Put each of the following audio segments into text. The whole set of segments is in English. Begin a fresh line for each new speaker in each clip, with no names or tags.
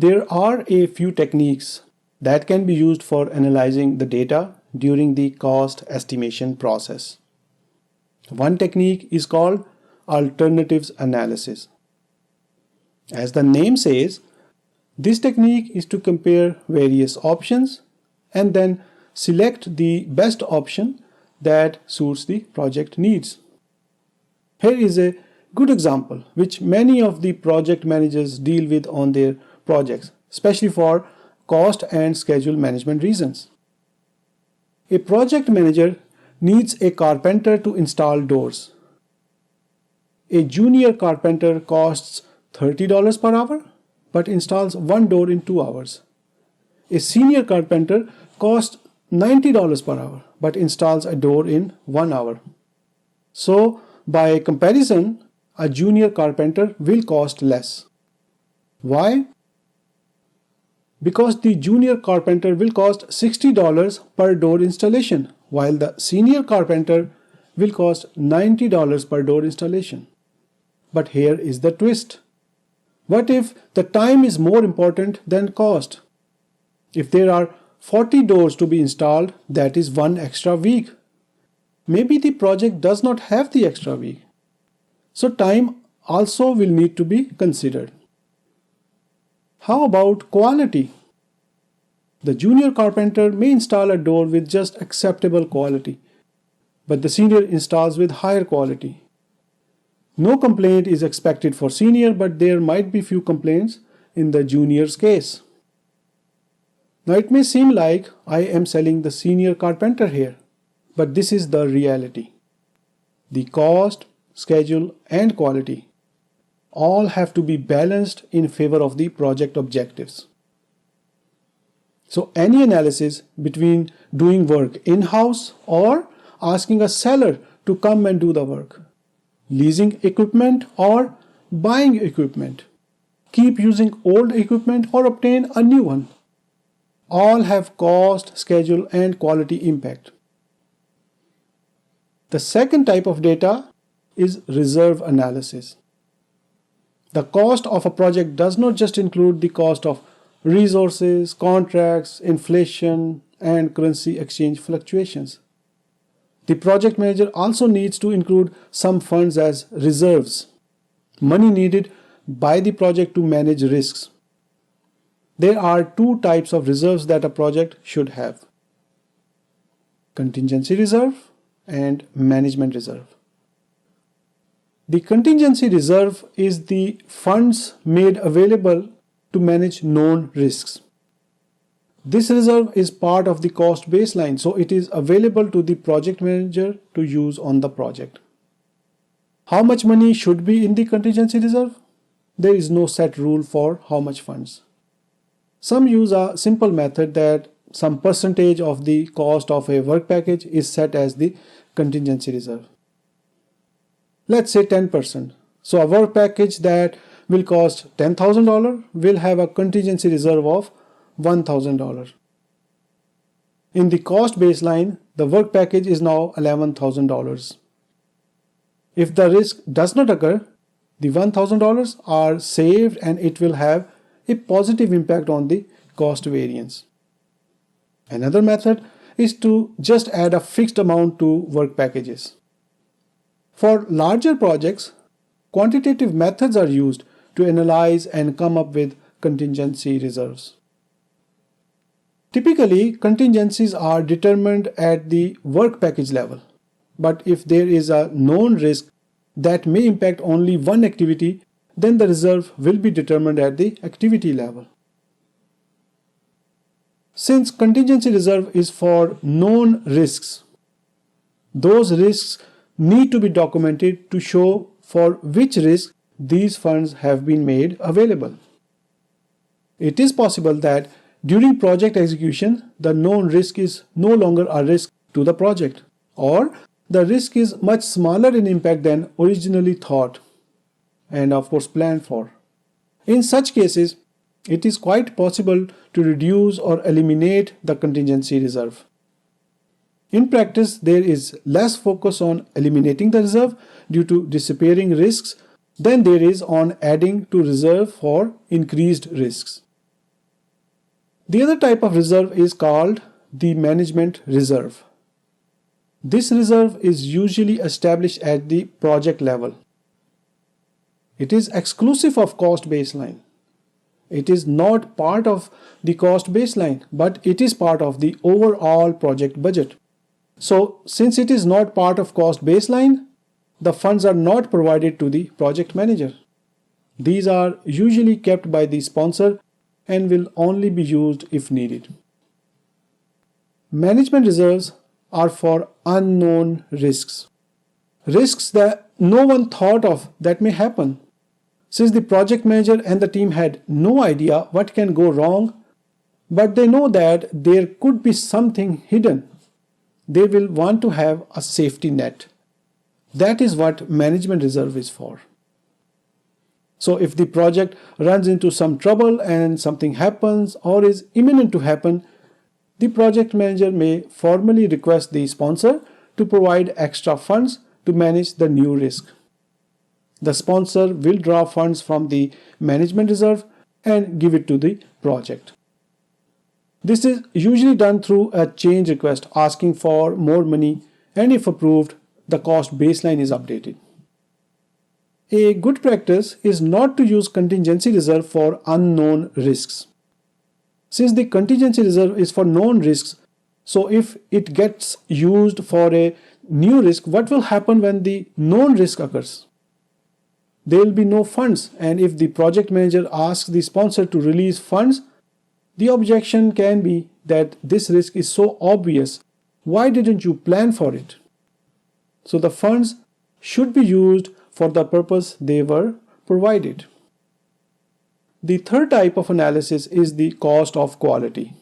There are a few techniques that can be used for analyzing the data during the cost estimation process. One technique is called alternatives analysis. As the name says, this technique is to compare various options and then select the best option that suits the project needs. Here is a good example which many of the project managers deal with on their projects, especially for cost and schedule management reasons. A project manager needs a carpenter to install doors. A junior carpenter costs $30 per hour but installs one door in 2 hours. A senior carpenter costs $90 per hour but installs a door in 1 hour. So, by comparison, a junior carpenter will cost less. Why? Because the junior carpenter will cost $60 per door installation, while the senior carpenter will cost $90 per door installation. But here is the twist. What if the time is more important than cost? If there are 40 doors to be installed, that is one extra week. Maybe the project does not have the extra week. So time also will need to be considered. How about quality? The junior carpenter may install a door with just acceptable quality, but the senior installs with higher quality. No complaint is expected for senior, but there might be few complaints in the junior's case. Now it may seem like I am selling the senior carpenter here, but this is the reality. The cost, schedule, and quality all have to be balanced in favor of the project objectives. So any analysis between doing work in-house or asking a seller to come and do the work, leasing equipment or buying equipment, keep using old equipment or obtain a new one, all have cost, schedule, and quality impact. The second type of data is reserve analysis. The cost of a project does not just include the cost of resources, contracts, inflation, and currency exchange fluctuations. The project manager also needs to include some funds as reserves, money needed by the project to manage risks. There are two types of reserves that a project should have: contingency reserve and management reserve. The contingency reserve is the funds made available to manage known risks. This reserve is part of the cost baseline, so it is available to the project manager to use on the project. How much money should be in the contingency reserve? There is no set rule for how much funds. Some use a simple method that some percentage of the cost of a work package is set as the contingency reserve. Let's say 10%. So a work package that will cost $10,000 will have a contingency reserve of $1,000. In the cost baseline, the work package is now $11,000. If the risk does not occur, the $1,000 are saved and it will have a positive impact on the cost variance. Another method is to just add a fixed amount to work packages. For larger projects, quantitative methods are used to analyze and come up with contingency reserves. Typically, contingencies are determined at the work package level, but if there is a known risk that may impact only one activity, then the reserve will be determined at the activity level. Since contingency reserve is for known risks, those risks need to be documented to show for which risk these funds have been made available. It is possible that during project execution, the known risk is no longer a risk to the project, or the risk is much smaller in impact than originally thought and of course planned for. In such cases, it is quite possible to reduce or eliminate the contingency reserve. In practice, there is less focus on eliminating the reserve due to disappearing risks than there is on adding to reserve for increased risks. The other type of reserve is called the management reserve. This reserve is usually established at the project level. It is exclusive of cost baseline. It is not part of the cost baseline, but it is part of the overall project budget. So, since it is not part of cost baseline, the funds are not provided to the project manager. These are usually kept by the sponsor and will only be used if needed. Management reserves are for unknown risks. Risks that no one thought of that may happen. Since the project manager and the team had no idea what can go wrong, but they know that there could be something hidden, they will want to have a safety net. That is what management reserve is for. So if the project runs into some trouble and something happens or is imminent to happen, the project manager may formally request the sponsor to provide extra funds to manage the new risk. The sponsor will draw funds from the management reserve and give it to the project. This is usually done through a change request asking for more money, and if approved, the cost baseline is updated. A good practice is not to use contingency reserve for unknown risks. Since the contingency reserve is for known risks, so if it gets used for a new risk, what will happen when the known risk occurs? There will be no funds, and if the project manager asks the sponsor to release funds, the objection can be that this risk is so obvious. Why didn't you plan for it? So the funds should be used for the purpose they were provided. The third type of analysis is the cost of quality.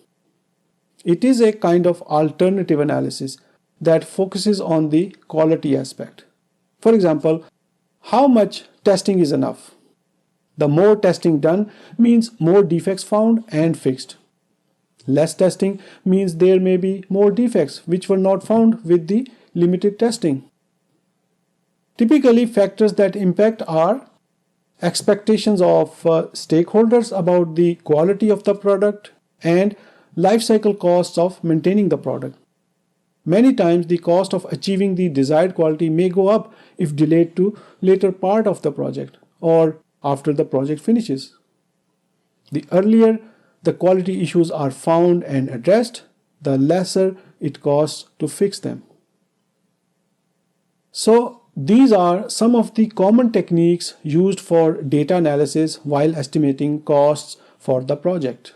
It is a kind of alternative analysis that focuses on the quality aspect. For example, how much testing is enough? The more testing done means more defects found and fixed. Less testing means there may be more defects which were not found with the limited testing. Typically, factors that impact are expectations of stakeholders about the quality of the product and life cycle costs of maintaining the product. Many times the cost of achieving the desired quality may go up if delayed to later part of the project or after the project finishes. The earlier the quality issues are found and addressed, the lesser it costs to fix them. So these are some of the common techniques used for data analysis while estimating costs for the project.